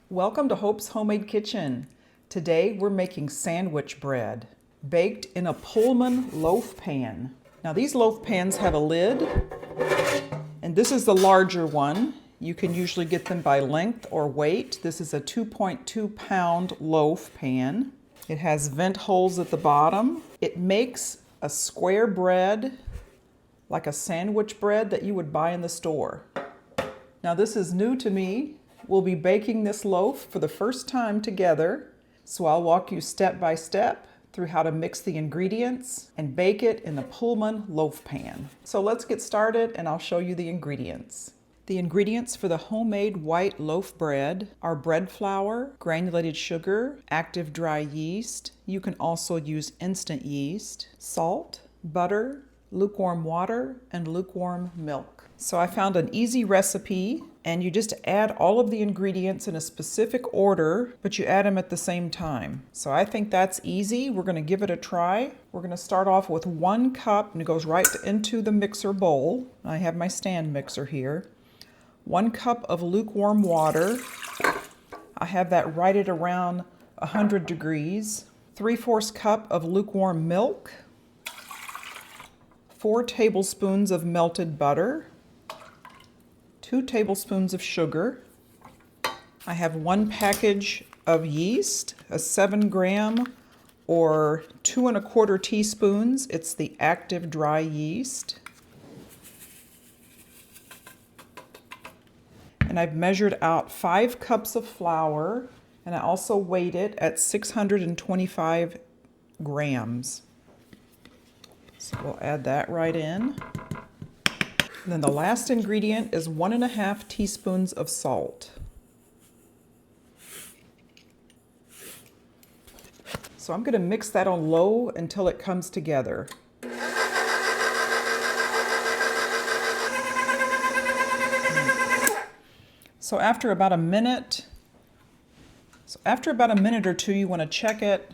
Welcome to Hope's Homemade Kitchen. Today we're making sandwich bread, baked in a Pullman loaf pan. Now these loaf pans have a lid, and this is the larger one. You can usually get them by length or weight. This is a 2.2 pound loaf pan. It has vent holes at the bottom. It makes a square bread, like a sandwich bread that you would buy in the store. Now this is new to me. We'll be baking this loaf for the first time together, so I'll walk you step by step through how to mix the ingredients and bake it in a Pullman loaf pan. So let's get started and I'll show you the ingredients. The ingredients for the homemade white loaf bread are bread flour, granulated sugar, active dry yeast. You can also use instant yeast, salt, butter, lukewarm water, and lukewarm milk. So I found an easy recipe, and you just add all of the ingredients in a specific order, but you add them at the same time. So I think that's easy. We're going to give it a try. We're going to start off with 1 cup, and it goes right into the mixer bowl. I have my stand mixer here. 1 cup of lukewarm water. I have that right at around 100 degrees. 3/4 cup of lukewarm milk. 4 tablespoons of melted butter. 2 tablespoons of sugar. I have 1 package of yeast, a 7-gram or 2 1/4 teaspoons. It's the active dry yeast. And I've measured out 5 cups of flour, and I also weighed it at 625 grams. So we'll add that right in. And then the last ingredient is 1 1/2 teaspoons of salt. So I'm going to mix that on low until it comes together. So after about a minute or two, you want to check it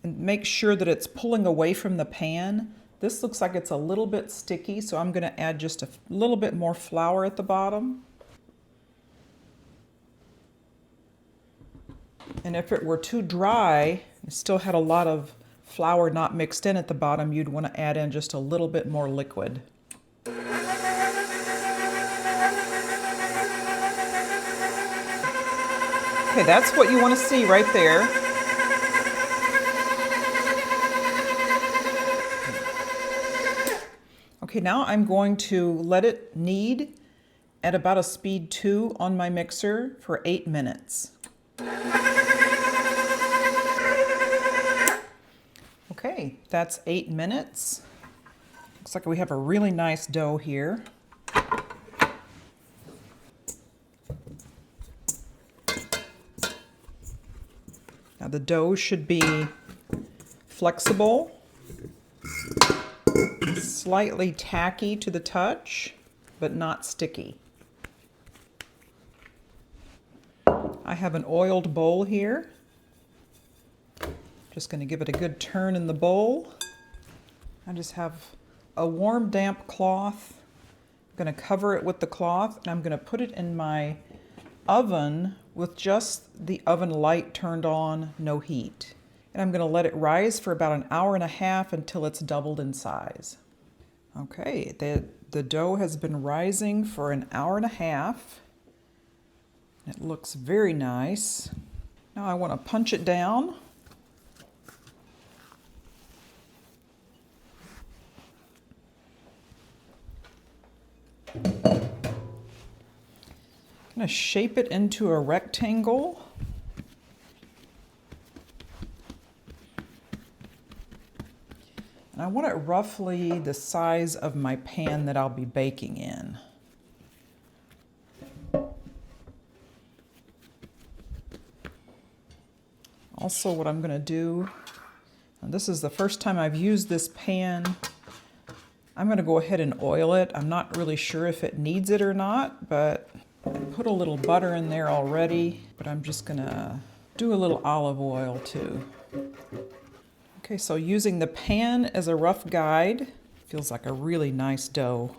and make sure that it's pulling away from the pan. This looks like it's a little bit sticky, so I'm going to add just a little bit more flour at the bottom. And if it were too dry, it still had a lot of flour not mixed in at the bottom, you'd want to add in just a little bit more liquid. Okay, that's what you want to see right there. Okay, now I'm going to let it knead at about a speed 2 on my mixer for 8 minutes. Okay, that's 8 minutes. Looks like we have a really nice dough here. Now the dough should be flexible, slightly tacky to the touch, but not sticky. I have an oiled bowl here. Just going to give it a good turn in the bowl. I just have a warm, damp cloth. I'm going to cover it with the cloth, and I'm going to put it in my oven with just the oven light turned on, no heat. And I'm going to let it rise for about 1.5 hours until it's doubled in size. Okay, the dough has been rising for 1.5 hours. It looks very nice. Now I want to punch it down. I'm going to shape it into a rectangle. And I want it roughly the size of my pan that I'll be baking in. Also, what I'm going to do, and this is the first time I've used this pan, I'm going to go ahead and oil it. I'm not really sure if it needs it or not, but I put a little butter in there already, but I'm just going to do a little olive oil too. Okay, so using the pan as a rough guide, feels like a really nice dough.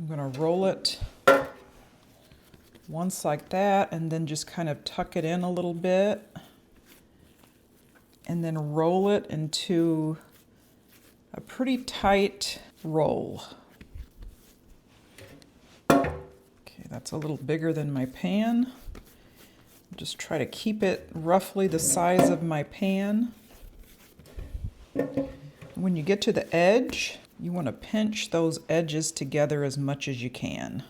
I'm going to roll it once like that and then just kind of tuck it in a little bit and then roll it into a pretty tight roll. Okay, that's a little bigger than my pan. Just try to keep it roughly the size of my pan. When you get to the edge, you want to pinch those edges together as much as you can.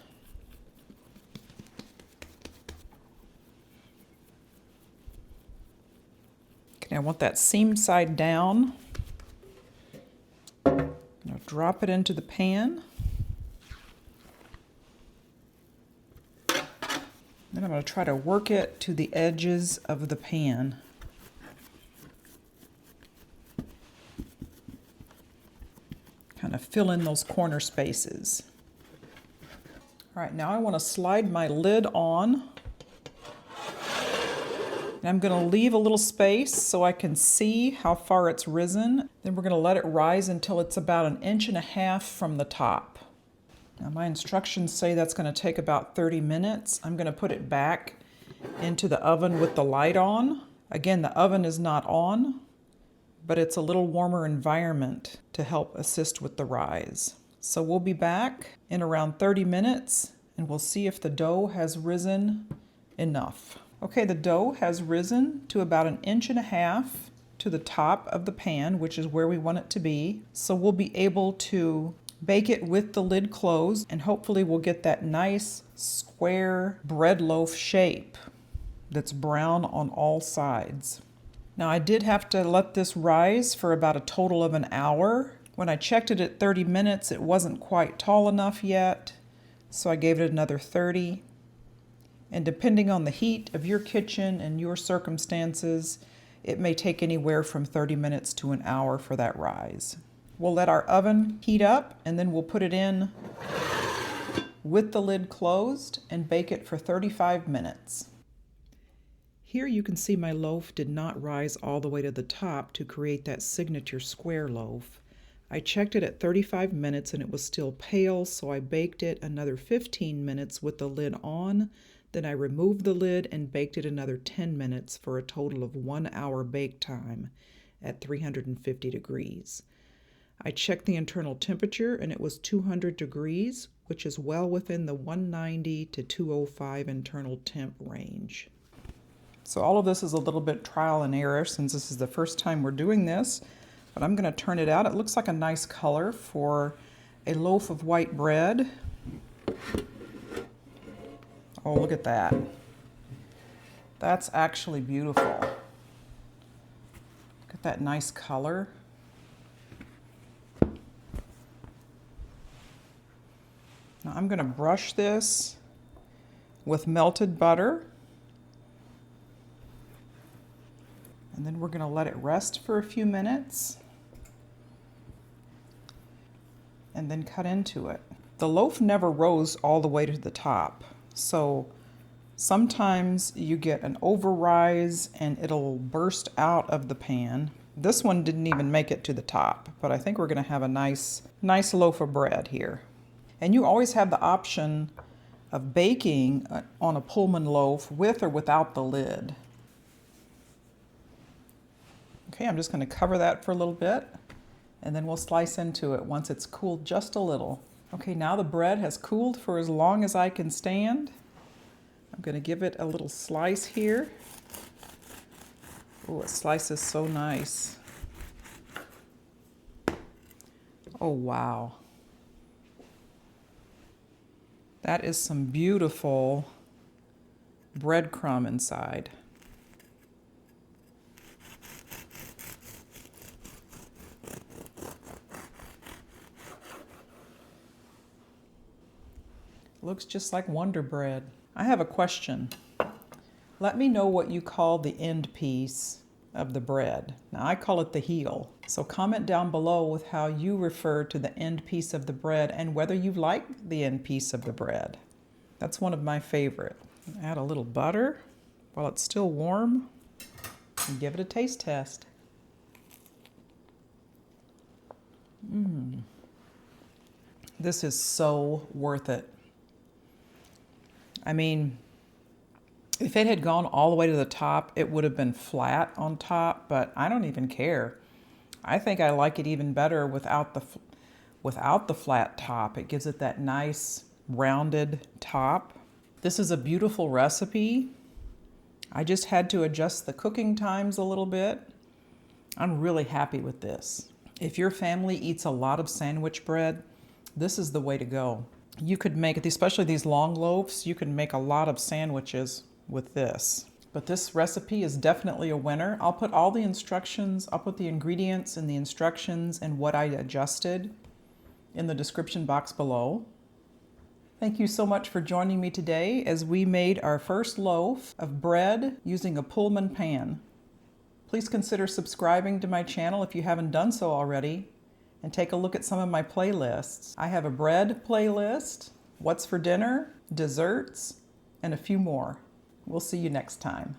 Okay, I want that seam side down. Now drop it into the pan. Then I'm going to try to work it to the edges of the pan. Kind of fill in those corner spaces. All right, now I want to slide my lid on. And I'm going to leave a little space so I can see how far it's risen. Then we're going to let it rise until it's about 1.5 inches from the top. Now my instructions say that's going to take about 30 minutes. I'm going to put it back into the oven with the light on. Again, the oven is not on, but it's a little warmer environment to help assist with the rise. So we'll be back in around 30 minutes and we'll see if the dough has risen enough. Okay, the dough has risen to about 1.5 inches to the top of the pan, which is where we want it to be. So we'll be able to bake it with the lid closed and hopefully we'll get that nice square bread loaf shape that's brown on all sides. Now I did have to let this rise for about a total of 1 hour. When I checked it at 30 minutes, it wasn't quite tall enough yet, so I gave it another 30. And depending on the heat of your kitchen and your circumstances, it may take anywhere from 30 minutes to 1 hour for that rise. We'll let our oven heat up and then we'll put it in with the lid closed and bake it for 35 minutes. Here you can see my loaf did not rise all the way to the top to create that signature square loaf. I checked it at 35 minutes and it was still pale, so I baked it another 15 minutes with the lid on. Then I removed the lid and baked it another 10 minutes for a total of 1 hour bake time at 350 degrees. I checked the internal temperature and it was 200 degrees, which is well within the 190 to 205 internal temp range. So all of this is a little bit trial and error since this is the first time we're doing this, but I'm going to turn it out. It looks like a nice color for a loaf of white bread. Oh, look at that. That's actually beautiful. Look at that nice color. Now I'm going to brush this with melted butter. And then we're going to let it rest for a few minutes. And then cut into it. The loaf never rose all the way to the top. So sometimes you get an overrise and it'll burst out of the pan. This one didn't even make it to the top, but I think we're going to have a nice loaf of bread here. And you always have the option of baking on a Pullman loaf with or without the lid. Okay, I'm just going to cover that for a little bit and then we'll slice into it once it's cooled just a little. Okay, now the bread has cooled for as long as I can stand. I'm going to give it a little slice here. Oh, it slices so nice. Oh, wow. That is some beautiful breadcrumb inside. Looks just like Wonder Bread. I have a question. Let me know what you call the end piece of the bread. Now I call it the heel. So comment down below with how you refer to the end piece of the bread and whether you like the end piece of the bread. That's one of my favorite. Add a little butter while it's still warm and give it a taste test. This is so worth it. I mean, if it had gone all the way to the top, it would have been flat on top, but I don't even care. I think I like it even better without the flat top. It gives it that nice rounded top. This is a beautiful recipe. I just had to adjust the cooking times a little bit. I'm really happy with this. If your family eats a lot of sandwich bread, this is the way to go. You could make it, especially these long loaves, you can make a lot of sandwiches with this. But this recipe is definitely a winner. I'll put all the instructions, I'll put the ingredients and the instructions and what I adjusted in the description box below. Thank you so much for joining me today as we made our first loaf of bread using a Pullman pan. Please consider subscribing to my channel if you haven't done so already, and take a look at some of my playlists. I have a bread playlist, what's for dinner, desserts, and a few more. We'll see you next time.